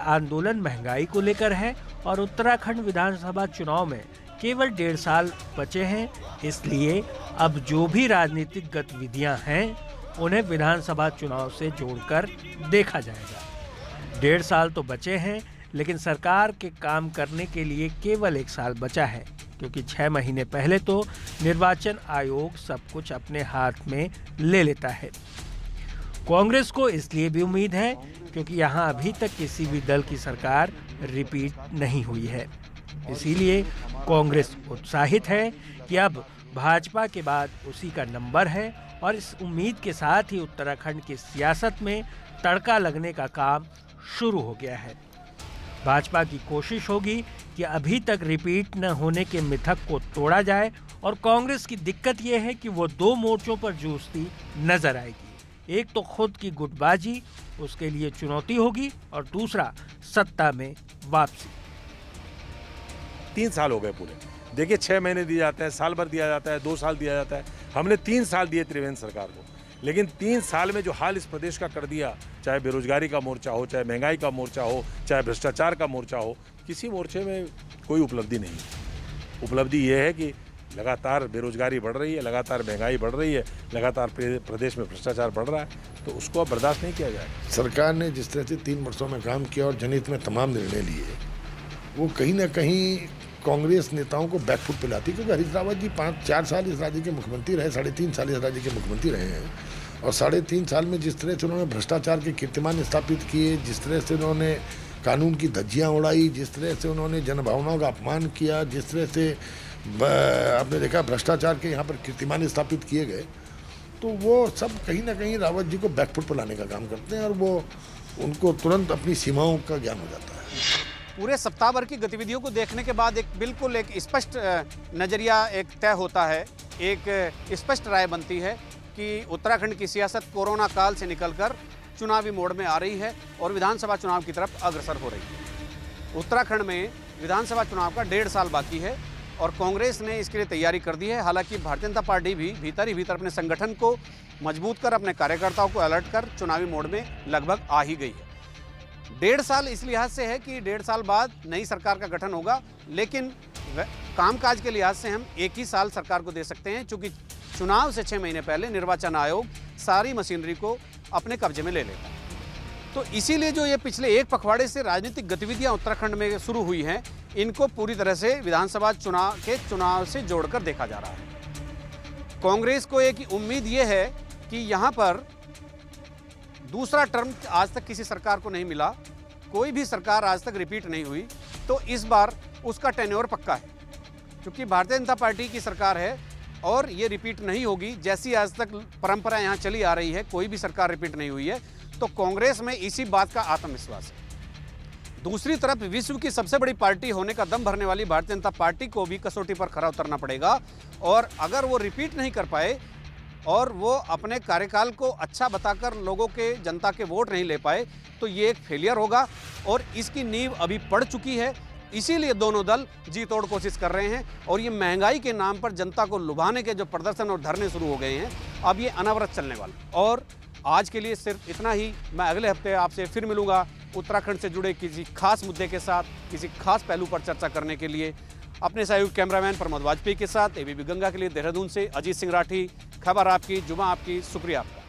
आंदोलन महंगाई को लेकर है और उत्तराखंड विधानसभा चुनाव में केवल 1.5 साल बचे हैं, इसलिए अब जो भी राजनीतिक गतिविधियां हैं उन्हें विधानसभा चुनाव से जोड़कर देखा जाएगा। 1.5 साल तो बचे हैं, लेकिन सरकार के काम करने के लिए केवल 1 साल बचा है, क्योंकि 6 महीने पहले तो निर्वाचन आयोग सब कुछ अपने हाथ में ले लेता है। कांग्रेस को इसलिए भी उम्मीद है क्योंकि यहाँ अभी तक किसी भी दल की सरकार रिपीट नहीं हुई है। इसीलिए कांग्रेस उत्साहित है कि अब भाजपा के बाद उसी का नंबर है और इस उम्मीद के साथ ही उत्तराखंड की सियासत में तड़का लगने का काम शुरू हो गया है। भाजपा की कोशिश होगी कि अभी तक रिपीट न होने के मिथक को तोड़ा जाए और कांग्रेस की दिक्कत यह है कि वो 2 मोर्चों पर जूझती नजर आएगी। एक तो खुद की गुटबाजी, उसके लिए चुनौती होगी, और दूसरा सत्ता में वापसी। 3 साल हो गए पूरे। देखिए 6 महीने दिए जाते हैं, साल भर दिया जाता है, 2 साल दिया जाता है। हमने 3 साल दिए त्रिवेंद्र सरकार को, लेकिन 3 साल में जो हाल इस प्रदेश का कर दिया, चाहे बेरोजगारी का मोर्चा हो, चाहे महंगाई का मोर्चा हो, चाहे भ्रष्टाचार का मोर्चा हो, किसी मोर्चे में कोई उपलब्धि नहीं। उपलब्धि ये है कि लगातार बेरोजगारी बढ़ रही है, लगातार महंगाई बढ़ रही है, लगातार प्रदेश में भ्रष्टाचार बढ़ रहा है, तो उसको अब बर्दाश्त नहीं किया जाएगा। सरकार ने जिस तरह से 3 वर्षों में काम किया और जनहित में तमाम निर्णय लिए, वो कहीं ना कहीं कांग्रेस नेताओं को बैकफुट पे लाती, क्योंकि हरीश रावत जी 4 साल इस राज्य के मुख्यमंत्री रहे, 3.5 साल इस राज्य के मुख्यमंत्री रहे हैं, और 3.5 साल में जिस तरह से उन्होंने भ्रष्टाचार के कीर्तिमान स्थापित किए, जिस तरह से उन्होंने कानून की धज्जियाँ उड़ाई, जिस तरह से उन्होंने जनभावनाओं का अपमान किया, जिस तरह से आपने देखा भ्रष्टाचार के यहाँ पर कीर्तिमान स्थापित किए गए, तो वो सब कहीं ना कहीं रावत जी को बैकफुट पर लाने का काम करते हैं और वो उनको तुरंत अपनी सीमाओं का ज्ञान हो जाता है। पूरे सप्ताह भर की गतिविधियों को देखने के बाद बिल्कुल एक स्पष्ट नज़रिया तय होता है, एक स्पष्ट राय बनती है कि उत्तराखंड की सियासत कोरोना काल से निकलकर चुनावी मोड़ में आ रही है और विधानसभा चुनाव की तरफ अग्रसर हो रही है। उत्तराखंड में विधानसभा चुनाव का 1.5 साल बाकी है और कांग्रेस ने इसके लिए तैयारी कर दी है। हालांकि भारतीय जनता पार्टी भी भीतर ही भीतर अपने संगठन को मजबूत कर, अपने कार्यकर्ताओं को अलर्ट कर चुनावी मोड़ में लगभग आ ही गई है। 1.5 साल इस लिहाज से है कि 1.5 साल बाद नई सरकार का गठन होगा, लेकिन कामकाज के लिहाज से हम 1 ही साल सरकार को दे सकते हैं, क्योंकि चुनाव से 6 महीने पहले निर्वाचन आयोग सारी मशीनरी को अपने कब्जे में ले लेता है। तो इसीलिए जो ये पिछले 1 पखवाड़े से राजनीतिक गतिविधियां उत्तराखंड में शुरू हुई हैं, इनको पूरी तरह से विधानसभा चुनाव से जोड़कर देखा जा रहा है। कांग्रेस को एक उम्मीद ये है कि यहाँ पर दूसरा टर्म आज तक किसी सरकार को नहीं मिला, कोई भी सरकार आज तक रिपीट नहीं हुई, तो इस बार उसका टेन्योर पक्का है, क्योंकि भारतीय जनता पार्टी की सरकार है और ये रिपीट नहीं होगी। जैसी आज तक परंपरा यहाँ चली आ रही है, कोई भी सरकार रिपीट नहीं हुई है, तो कांग्रेस में इसी बात का आत्मविश्वास है। दूसरी तरफ विश्व की सबसे बड़ी पार्टी होने का दम भरने वाली भारतीय जनता पार्टी को भी कसौटी पर खरा उतरना पड़ेगा, और अगर वो रिपीट नहीं कर पाए और वो अपने कार्यकाल को अच्छा बताकर लोगों के, जनता के वोट नहीं ले पाए, तो ये एक फेलियर होगा और इसकी नींव अभी पड़ चुकी है। इसीलिए दोनों दल जी तोड़ कोशिश कर रहे हैं और ये महंगाई के नाम पर जनता को लुभाने के जो प्रदर्शन और धरने शुरू हो गए हैं, अब ये अनवरत चलने वाला। और आज के लिए सिर्फ इतना ही। मैं अगले हफ्ते आपसे फिर मिलूंगा उत्तराखंड से जुड़े किसी खास मुद्दे के साथ, किसी खास पहलू पर चर्चा करने के लिए। अपने सहयोगी कैमरामैन प्रमोद वाजपेयी के साथ एबीपी गंगा के लिए देहरादून से अजीत सिंह राठी। खबर आपकी, जुमा आपकी, शुक्रिया आपका।